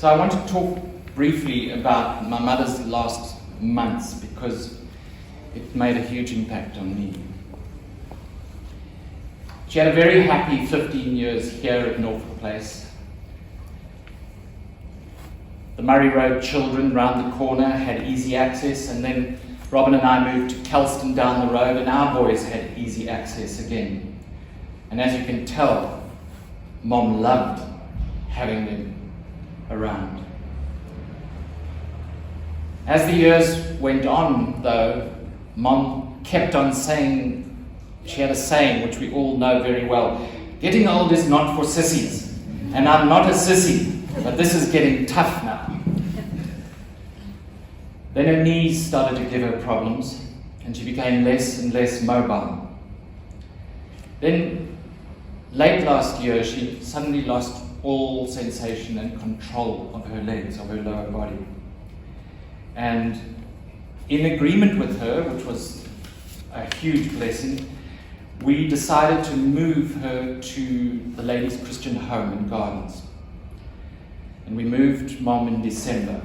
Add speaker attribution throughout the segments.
Speaker 1: So I want to talk briefly about my mother's last months because it made a huge impact on me. She had a very happy 15 years here at Norfolk Place. The Murray Road children round the corner had easy access, and then Robin and I moved to Kelston down the road, and our boys had easy access again. And as you can tell, Mom loved having them around. As the years went on, though, Mom kept on saying, she had a saying which we all know very well, getting old is not for sissies. And I'm not a sissy, but this is getting tough now. Then her knees started to give her problems, and she became less and less mobile. Then, late last year, she suddenly lost all sensation and control of her legs, of her lower body. And in agreement with her, which was a huge blessing, we decided to move her to the Ladies Christian Home in Gardens. And we moved Mom in December.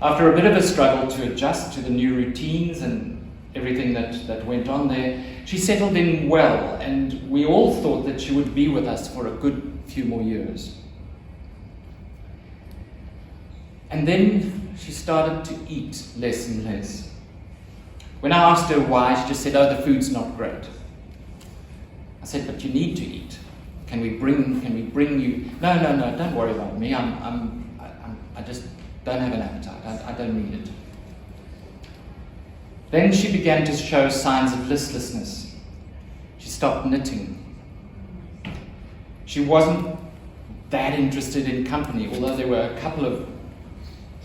Speaker 1: After a bit of a struggle to adjust to the new routines and everything that went on there, she settled in well, and we all thought that she would be with us for a good few more years. And then she started to eat less and less. When I asked her why, she just said, "Oh, the food's not great." I said, "But you need to eat. Can we bring you?" No, don't worry about me. I just don't have an appetite. I don't need it. Then she began to show signs of listlessness. She stopped knitting. She wasn't that interested in company, although there were a couple of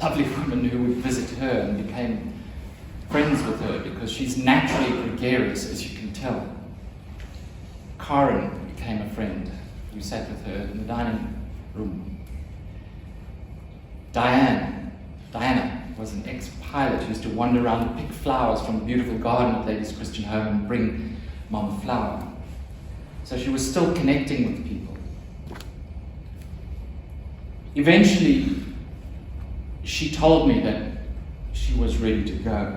Speaker 1: lovely women who would visit her and became friends with her because she's naturally gregarious, as you can tell. Karen became a friend who sat with her in the dining room. Diana was an ex-pilot who used to wander around and pick flowers from the beautiful garden at Ladies Christian Home and bring Mom a flower. So she was still connecting with people. Eventually, she told me that she was ready to go.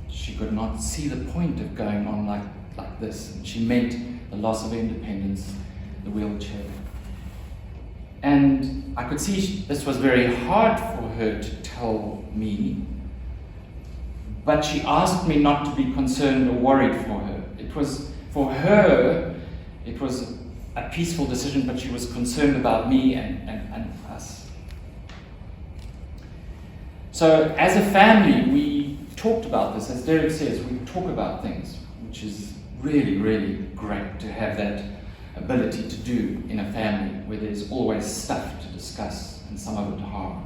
Speaker 1: She could not see the point of going on like this. And she meant the loss of independence, the wheelchair. And I could see this was very hard for her to tell me, but she asked me not to be concerned or worried for her. For her, it was a peaceful decision, but she was concerned about me and us. So as a family, we talked about this. As Derek says, we talk about things, which is really, really great to have that ability to do in a family where there's always stuff to discuss and some of it hard.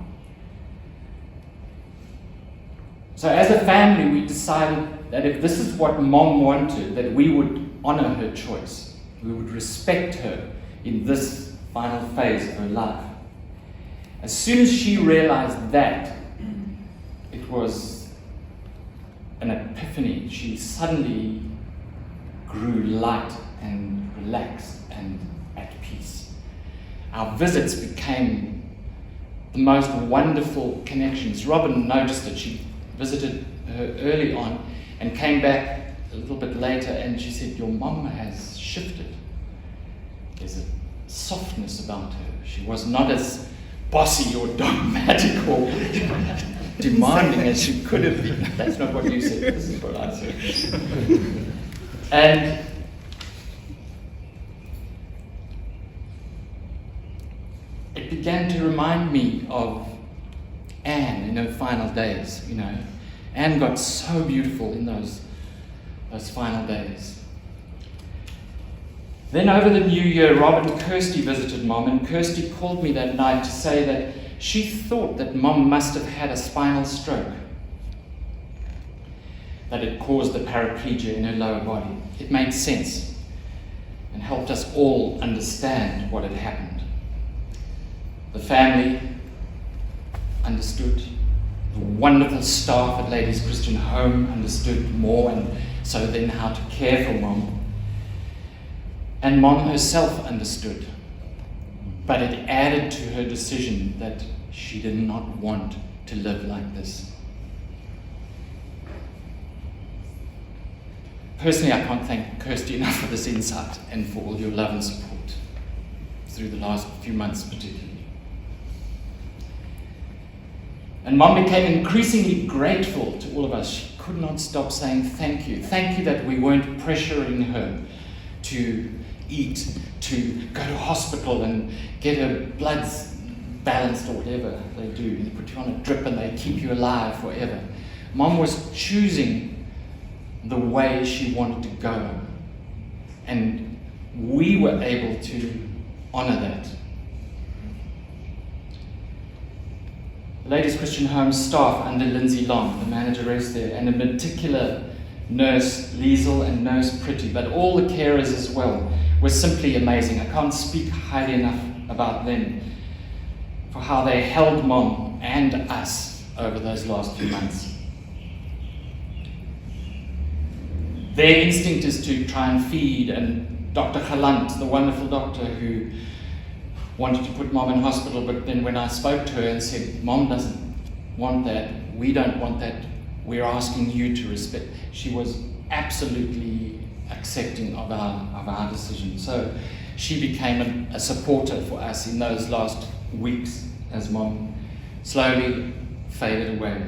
Speaker 1: So as a family, we decided that if this is what Mom wanted, that we would honor her choice. We would respect her in this final phase of her life. As soon as she realized that, it was an epiphany. She suddenly grew light and relaxed and at peace. Our visits became the most wonderful connections. Robin noticed that she visited her early on and came back a little bit later, and she said, "Your mom has shifted. There's a softness about her. She was not as bossy or dogmatic or demanding as she could have been." That's not what you said. This is what I said. And it began to remind me of Anne in her final days, Anne got so beautiful in those final days. Then over the new year, Rob and Kirsty visited Mom, and Kirsty called me that night to say that she thought that Mom must have had a spinal stroke, that it caused the paraplegia in her lower body. It made sense and helped us all understand what had happened. The family understood. The wonderful staff at Ladies Christian Home understood more, and so then how to care for Mom. And Mom herself understood. but it added to her decision that she did not want to live like this. Personally, I can't thank Kirsty enough for this insight and for all your love and support through the last few months particularly. And Mom became increasingly grateful to all of us. She could not stop saying thank you. Thank you that we weren't pressuring her to eat, to go to hospital and get her bloods balanced or whatever they do. They put you on a drip and they keep you alive forever. Mom was choosing the way she wanted to go. And we were able to honor that. The Ladies Christian Home staff under Lindsay Long, the manageress there, and in particular Nurse Liesel and Nurse Pretty, but all the carers as well, were simply amazing. I can't speak highly enough about them for how they held Mom and us over those last few months. Their instinct is to try and feed, and Dr. Galant, the wonderful doctor who wanted to put Mom in hospital, but then when I spoke to her and said, Mom doesn't want that, we don't want that, we're asking you to respect, she was absolutely accepting of our decision. So she became a supporter for us in those last weeks as Mom slowly faded away.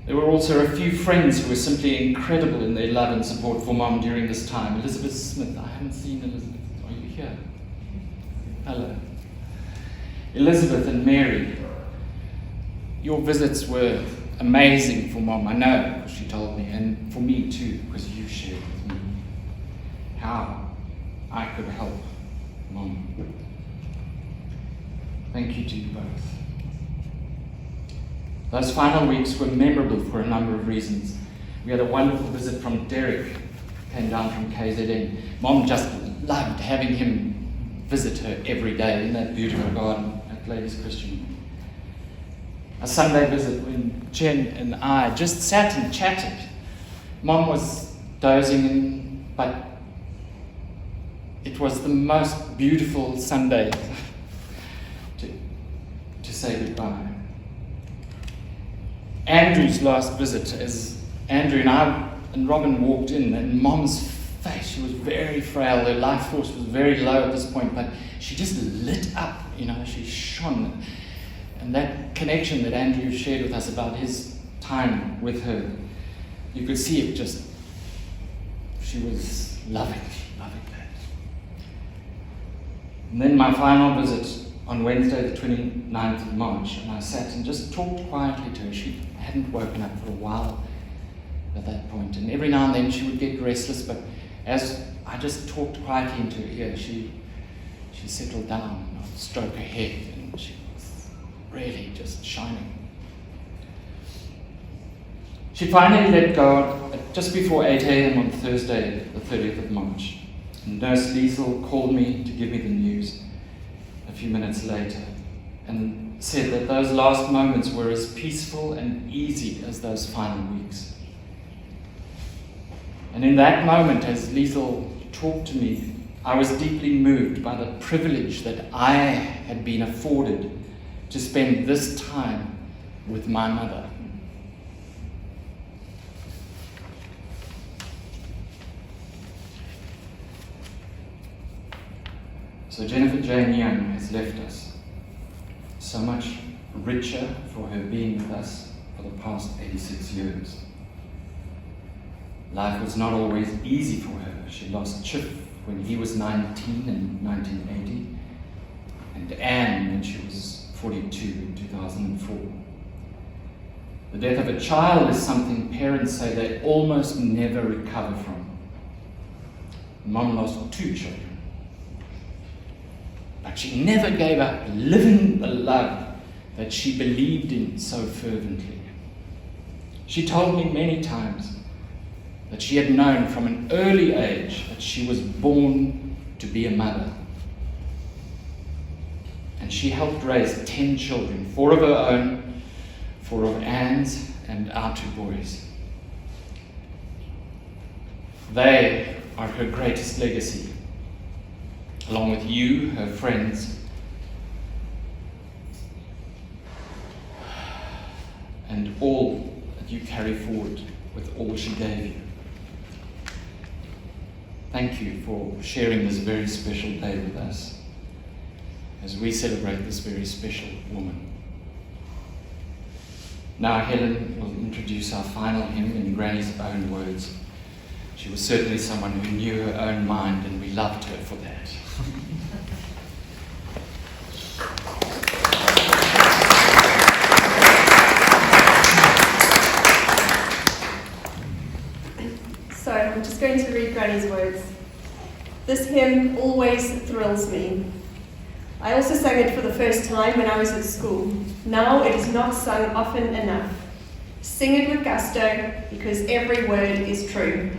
Speaker 1: There were also a few friends who were simply incredible in their love and support for Mom during this time. Elizabeth Smith, I haven't seen Elizabeth, are you here? Hello. Elizabeth and Mary, your visits were amazing for Mom, I know, because she told me, and for me too, because you shared with me how I could help Mom. Thank you to you both. Those final weeks were memorable for a number of reasons. We had a wonderful visit from Derek, came down from KZN. Mom just loved having him visit her every day in that beautiful garden at Ladies Christian. A Sunday visit when Jen and I just sat and chatted. Mom was dozing in, but it was the most beautiful Sunday to say goodbye. Andrew's last visit, as Andrew and I and Robin walked in, and Mom's face, she was very frail, her life force was very low at this point, but she just lit up, she shone. And that connection that Andrew shared with us about his time with her, you could see it just, she was loving that. And then my final visit on Wednesday the 29th of March, and I sat and just talked quietly to her. She hadn't woken up for a while at that point, and every now and then she would get restless, but as I just talked quietly into her ear, she settled down. I'd stroke her head, and she was really just shining. She finally let go at just before 8 a.m. on Thursday, the 30th of March. And Nurse Liesel called me to give me the news a few minutes later and said that those last moments were as peaceful and easy as those final weeks. And in that moment, as Liesel talked to me, I was deeply moved by the privilege that I had been afforded to spend this time with my mother. So Jennifer Jane Young has left us, so much richer for her being with us for the past 86 years. Life was not always easy for her. She lost Chip when he was 19 in 1980, and Anne when she was 42 in 2004. The death of a child is something parents say they almost never recover from. Mom lost 2 children. But she never gave up living the love that she believed in so fervently. She told me many times that she had known from an early age that she was born to be a mother. And she helped raise 10 children, 4 of her own, 4 of Anne's, and our 2 boys. They are her greatest legacy. along with you, her friends, and all that you carry forward with all she gave you. Thank you for sharing this very special day with us as we celebrate this very special woman. Now Helen will introduce our final hymn in Granny's own words. She was certainly someone who knew her own mind, and we loved her for that.
Speaker 2: So I'm just going to read Granny's words. This hymn always thrills me. I also sang it for the first time when I was at school. Now it is not sung often enough. Sing it with gusto, because every word is true.